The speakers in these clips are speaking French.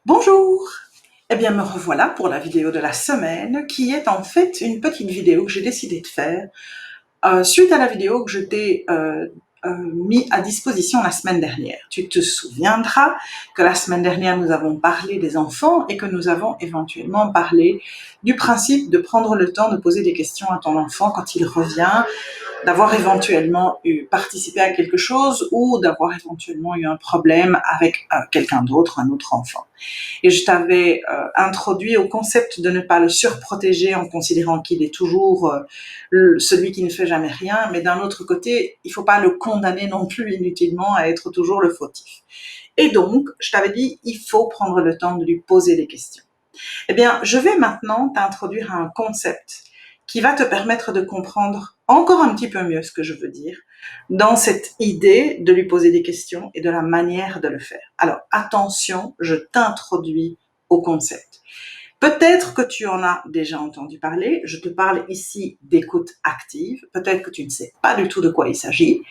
Bonjour! Eh bien, me revoilà pour la vidéo de la semaine, qui est en fait une petite vidéo que j'ai décidé de faire suite à la vidéo que je t'ai mis à disposition la semaine dernière. Tu te souviendras que la semaine dernière, nous avons parlé des enfants et que nous avons éventuellement parlé du principe de prendre le temps de poser des questions à ton enfant quand il revient, d'avoir éventuellement participé à quelque chose ou d'avoir éventuellement eu un problème avec quelqu'un d'autre, un autre enfant. Et je t'avais introduit au concept de ne pas le surprotéger en considérant qu'il est toujours celui qui ne fait jamais rien, mais d'un autre côté, il ne faut pas le condamner non plus inutilement à être toujours le fautif. Et donc, je t'avais dit, il faut prendre le temps de lui poser des questions. Eh bien, je vais maintenant t'introduire à un concept qui va te permettre de comprendre encore un petit peu mieux ce que je veux dire dans cette idée de lui poser des questions et de la manière de le faire. Alors, attention, je t'introduis au concept. Peut-être que tu en as déjà entendu parler, je te parle ici d'écoute active, peut-être que tu ne sais pas du tout de quoi il s'agit.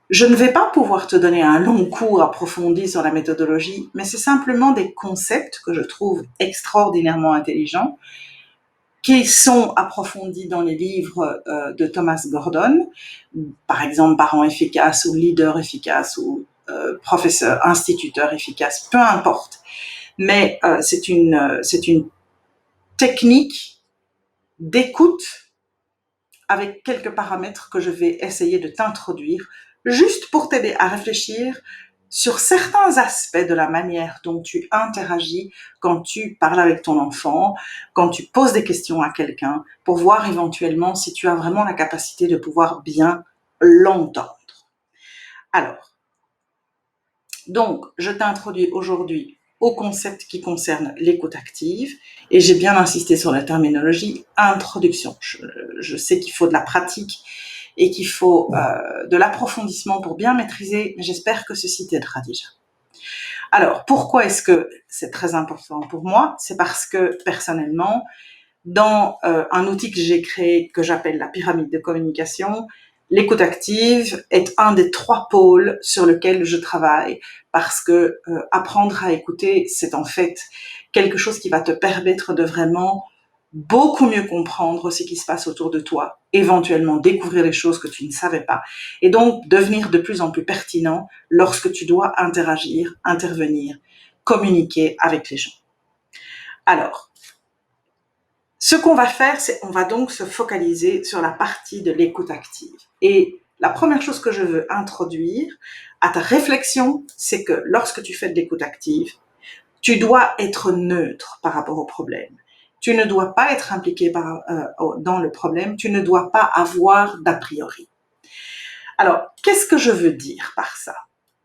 Je ne vais pas pouvoir te donner un long cours approfondi sur la méthodologie, mais c'est simplement des concepts que je trouve extraordinairement intelligents, qui sont approfondis dans les livres de Thomas Gordon, par exemple Parents efficaces ou Leader efficace ou professeur, instituteur efficace, peu importe. Mais c'est une technique d'écoute avec quelques paramètres que je vais essayer de t'introduire, juste pour t'aider à réfléchir sur certains aspects de la manière dont tu interagis quand tu parles avec ton enfant, quand tu poses des questions à quelqu'un, pour voir éventuellement si tu as vraiment la capacité de pouvoir bien l'entendre. Alors, donc, je t'introduis aujourd'hui au concept qui concerne l'écoute active, et j'ai bien insisté sur la terminologie introduction. Je sais qu'il faut de la pratique et qu'il faut de l'approfondissement pour bien maîtriser, mais j'espère que ceci t'aidera déjà. Alors, pourquoi est-ce que c'est très important pour moi? C'est parce que, personnellement, dans un outil que j'ai créé, que j'appelle la pyramide de communication, l'écoute active est un des 3 pôles sur lesquels je travaille, parce que apprendre à écouter, c'est en fait quelque chose qui va te permettre de vraiment beaucoup mieux comprendre ce qui se passe autour de toi, éventuellement découvrir les choses que tu ne savais pas, et donc devenir de plus en plus pertinent lorsque tu dois interagir, intervenir, communiquer avec les gens. Alors, ce qu'on va faire, c'est on va donc se focaliser sur la partie de l'écoute active. Et la première chose que je veux introduire à ta réflexion, c'est que lorsque tu fais de l'écoute active, tu dois être neutre par rapport au problème. Tu ne dois pas être impliqué dans le problème, tu ne dois pas avoir d'a priori. Alors, qu'est-ce que je veux dire par ça?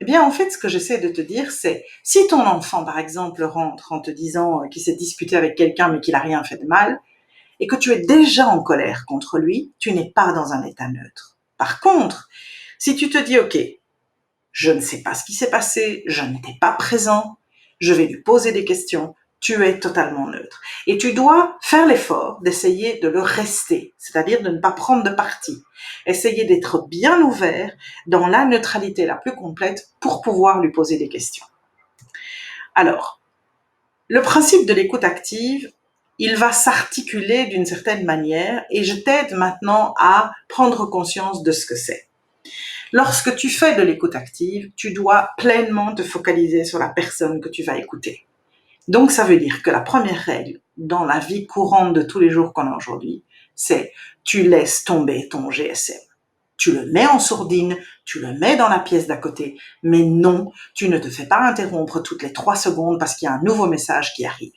Eh bien, en fait, ce que j'essaie de te dire, c'est si ton enfant, par exemple, rentre en te disant qu'il s'est disputé avec quelqu'un mais qu'il n'a rien fait de mal, et que tu es déjà en colère contre lui, tu n'es pas dans un état neutre. Par contre, si tu te dis, ok, je ne sais pas ce qui s'est passé, je n'étais pas présent, je vais lui poser des questions, tu es totalement neutre. Et tu dois faire l'effort d'essayer de le rester, c'est-à-dire de ne pas prendre de parti. Essayer d'être bien ouvert dans la neutralité la plus complète pour pouvoir lui poser des questions. Alors, le principe de l'écoute active, il va s'articuler d'une certaine manière et je t'aide maintenant à prendre conscience de ce que c'est. Lorsque tu fais de l'écoute active, tu dois pleinement te focaliser sur la personne que tu vas écouter. Donc, ça veut dire que la première règle dans la vie courante de tous les jours qu'on a aujourd'hui, c'est tu laisses tomber ton GSM. Tu le mets en sourdine, tu le mets dans la pièce d'à côté, mais non, tu ne te fais pas interrompre toutes les 3 secondes parce qu'il y a un nouveau message qui arrive.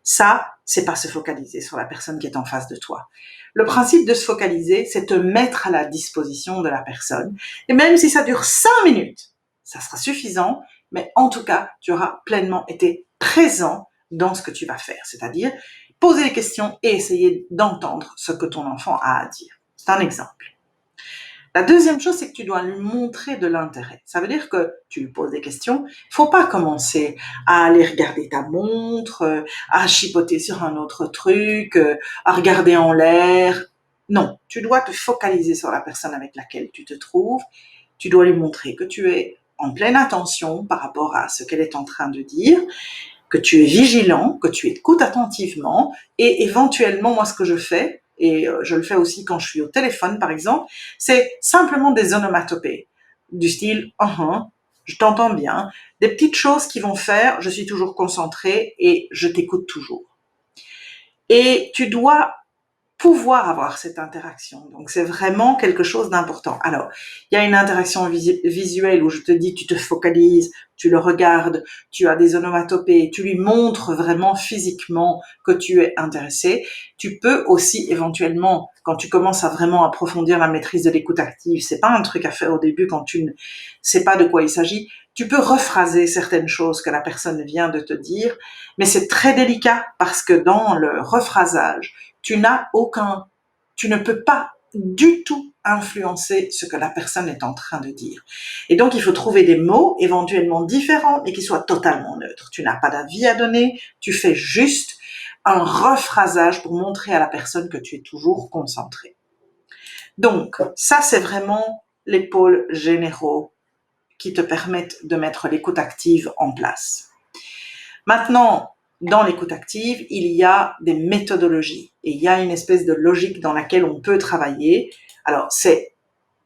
Ça, c'est pas se focaliser sur la personne qui est en face de toi. Le principe de se focaliser, c'est te mettre à la disposition de la personne. Et même si ça dure 5 minutes, ça sera suffisant, mais en tout cas, tu auras pleinement été présent dans ce que tu vas faire. C'est-à-dire poser des questions et essayer d'entendre ce que ton enfant a à dire. C'est un exemple. La deuxième chose, c'est que tu dois lui montrer de l'intérêt. Ça veut dire que tu lui poses des questions. Il ne faut pas commencer à aller regarder ta montre, à chipoter sur un autre truc, à regarder en l'air. Non, tu dois te focaliser sur la personne avec laquelle tu te trouves. Tu dois lui montrer que tu es en pleine attention par rapport à ce qu'elle est en train de dire. que tu es vigilant, que tu écoutes attentivement, et éventuellement, moi, ce que je fais, et je le fais aussi quand je suis au téléphone, par exemple, c'est simplement des onomatopées, du style « je t'entends bien », des petites choses qui vont faire « je suis toujours concentrée et je t'écoute toujours ». Et tu dois pouvoir avoir cette interaction. Donc, c'est vraiment quelque chose d'important. Alors, il y a une interaction visuelle où je te dis, tu te focalises, tu le regardes, tu as des onomatopées, tu lui montres vraiment physiquement que tu es intéressé. Tu peux aussi éventuellement, quand tu commences à vraiment approfondir la maîtrise de l'écoute active, c'est pas un truc à faire au début quand tu ne sais pas de quoi il s'agit, tu peux rephraser certaines choses que la personne vient de te dire, mais c'est très délicat parce que dans le rephrasage, tu ne peux pas du tout influencer ce que la personne est en train de dire. Et donc, il faut trouver des mots éventuellement différents, mais qui soient totalement neutres. Tu n'as pas d'avis à donner, tu fais juste un rephrasage pour montrer à la personne que tu es toujours concentré. Donc, ça, c'est vraiment les pôles généraux qui te permettent de mettre l'écoute active en place. Maintenant, dans l'écoute active, il y a des méthodologies et il y a une espèce de logique dans laquelle on peut travailler. Alors, c'est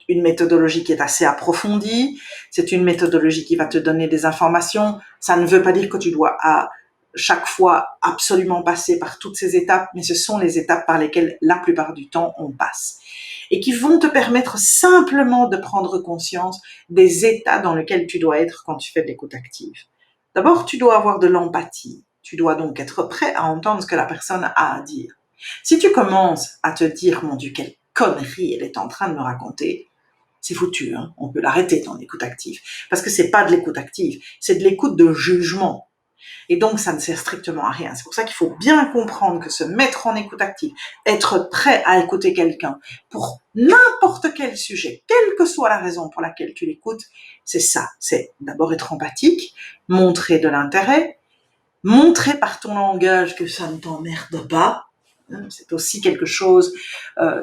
une méthodologie qui est assez approfondie, c'est une méthodologie qui va te donner des informations. Ça ne veut pas dire que tu dois à chaque fois absolument passer par toutes ces étapes, mais ce sont les étapes par lesquelles la plupart du temps on passe et qui vont te permettre simplement de prendre conscience des états dans lesquels tu dois être quand tu fais de l'écoute active. D'abord, tu dois avoir de l'empathie. Tu dois donc être prêt à entendre ce que la personne a à dire. Si tu commences à te dire, mon Dieu, quelle connerie elle est en train de me raconter, c'est foutu, hein, on peut l'arrêter ton écoute active. Parce que c'est pas de l'écoute active, c'est de l'écoute de jugement. Et donc, ça ne sert strictement à rien. C'est pour ça qu'il faut bien comprendre que se mettre en écoute active, être prêt à écouter quelqu'un pour n'importe quel sujet, quelle que soit la raison pour laquelle tu l'écoutes, c'est ça. C'est d'abord être empathique, montrer de l'intérêt, montrer par ton langage que ça ne t'emmerde pas. C'est aussi quelque chose,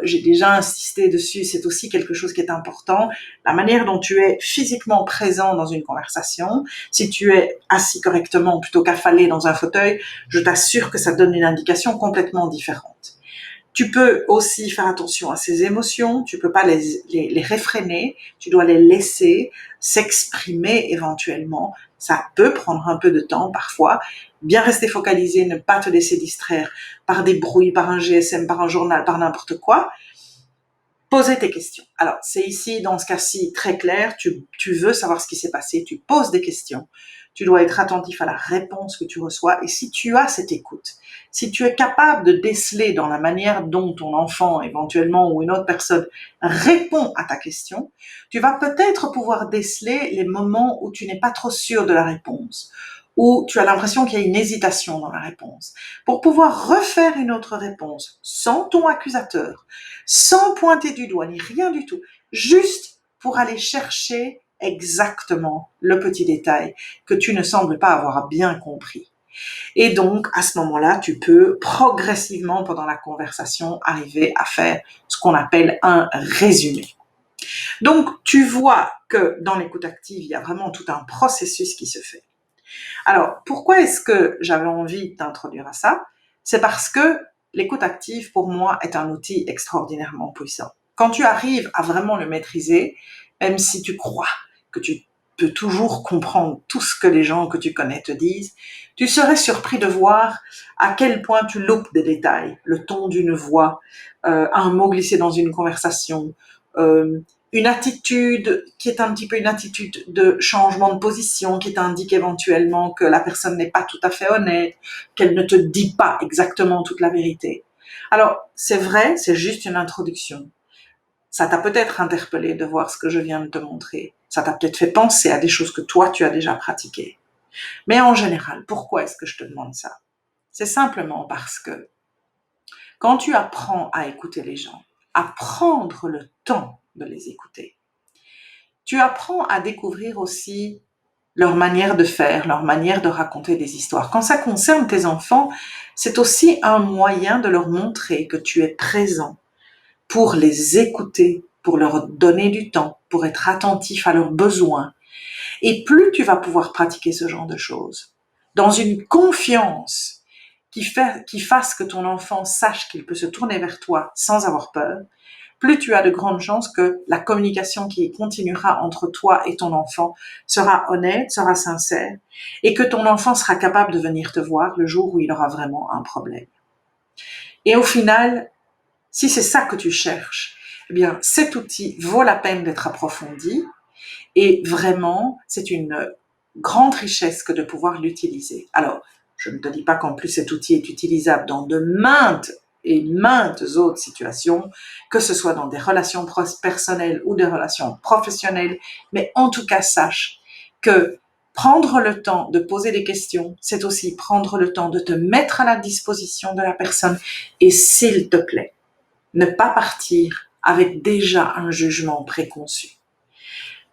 j'ai déjà insisté dessus, c'est aussi quelque chose qui est important. La manière dont tu es physiquement présent dans une conversation, si tu es assis correctement plutôt qu'affalé dans un fauteuil, je t'assure que ça donne une indication complètement différente. Tu peux aussi faire attention à ces émotions, tu peux pas les réfréner, tu dois les laisser s'exprimer éventuellement. Ça peut prendre un peu de temps parfois. Bien rester focalisé, ne pas te laisser distraire par des bruits, par un GSM, par un journal, par n'importe quoi. Poser tes questions. Alors, c'est ici, dans ce cas-ci, très clair, tu veux savoir ce qui s'est passé, tu poses des questions, tu dois être attentif à la réponse que tu reçois, et si tu as cette écoute, si tu es capable de déceler dans la manière dont ton enfant, éventuellement, ou une autre personne répond à ta question, tu vas peut-être pouvoir déceler les moments où tu n'es pas trop sûr de la réponse, où tu as l'impression qu'il y a une hésitation dans la réponse, pour pouvoir refaire une autre réponse, sans ton accusateur, sans pointer du doigt, ni rien du tout, juste pour aller chercher exactement le petit détail que tu ne sembles pas avoir bien compris. Et donc, à ce moment-là, tu peux progressivement, pendant la conversation, arriver à faire ce qu'on appelle un résumé. Donc, tu vois que dans l'écoute active, il y a vraiment tout un processus qui se fait. Alors, pourquoi est-ce que j'avais envie d'introduire à ça? C'est parce que l'écoute active, pour moi, est un outil extraordinairement puissant. Quand tu arrives à vraiment le maîtriser, même si tu crois que tu peux toujours comprendre tout ce que les gens que tu connais te disent, tu serais surpris de voir à quel point tu loupes des détails, le ton d'une voix, un mot glissé dans une conversation, une attitude qui est un petit peu une attitude de changement de position, qui t'indique éventuellement que la personne n'est pas tout à fait honnête, qu'elle ne te dit pas exactement toute la vérité. Alors, c'est vrai, c'est juste une introduction. Ça t'a peut-être interpellé de voir ce que je viens de te montrer. Ça t'a peut-être fait penser à des choses que toi, tu as déjà pratiquées. Mais en général, pourquoi est-ce que je te demande ça? C'est simplement parce que quand tu apprends à écouter les gens, à prendre le temps de les écouter, tu apprends à découvrir aussi leur manière de faire, leur manière de raconter des histoires. Quand ça concerne tes enfants, c'est aussi un moyen de leur montrer que tu es présent pour les écouter, pour leur donner du temps, pour être attentif à leurs besoins. Et plus tu vas pouvoir pratiquer ce genre de choses, dans une confiance qui fasse que ton enfant sache qu'il peut se tourner vers toi sans avoir peur, plus tu as de grandes chances que la communication qui continuera entre toi et ton enfant sera honnête, sera sincère, et que ton enfant sera capable de venir te voir le jour où il aura vraiment un problème. Et au final, si c'est ça que tu cherches, eh bien, cet outil vaut la peine d'être approfondi, et vraiment, c'est une grande richesse que de pouvoir l'utiliser. Alors, je ne te dis pas qu'en plus cet outil est utilisable dans de maintes et maintes autres situations, que ce soit dans des relations personnelles ou des relations professionnelles, mais en tout cas, sache que prendre le temps de poser des questions, c'est aussi prendre le temps de te mettre à la disposition de la personne et s'il te plaît, ne pas partir avec déjà un jugement préconçu.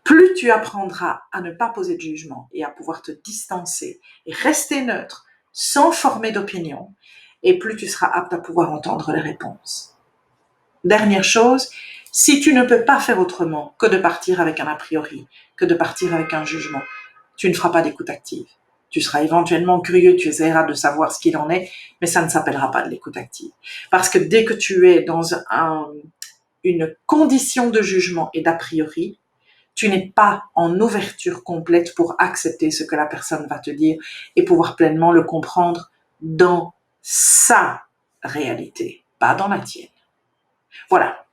Plus tu apprendras à ne pas poser de jugement et à pouvoir te distancer et rester neutre sans former d'opinion, et plus tu seras apte à pouvoir entendre les réponses. Dernière chose, si tu ne peux pas faire autrement que de partir avec un a priori, que de partir avec un jugement, tu ne feras pas d'écoute active. Tu seras éventuellement curieux, tu essaieras de savoir ce qu'il en est, mais ça ne s'appellera pas de l'écoute active. Parce que dès que tu es dans une condition de jugement et d'a priori, tu n'es pas en ouverture complète pour accepter ce que la personne va te dire et pouvoir pleinement le comprendre dans sa réalité, pas dans la tienne. Voilà,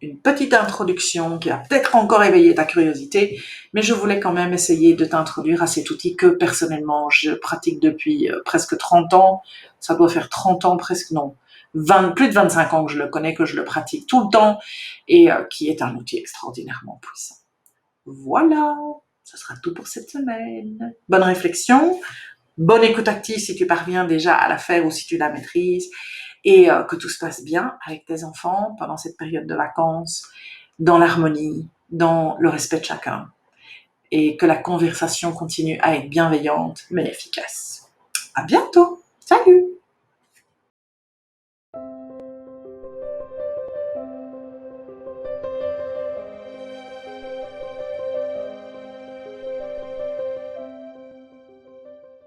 une petite introduction qui va peut-être encore éveiller ta curiosité, mais je voulais quand même essayer de t'introduire à cet outil que personnellement je pratique depuis presque 30 ans. Ça doit faire 30 ans presque, non, plus de 25 ans que je le connais, que je le pratique tout le temps et qui est un outil extraordinairement puissant. Voilà, ce sera tout pour cette semaine. Bonne réflexion, bonne écoute active si tu parviens déjà à la faire ou si tu la maîtrises, et que tout se passe bien avec tes enfants pendant cette période de vacances, dans l'harmonie, dans le respect de chacun, et que la conversation continue à être bienveillante mais efficace. À bientôt, salut!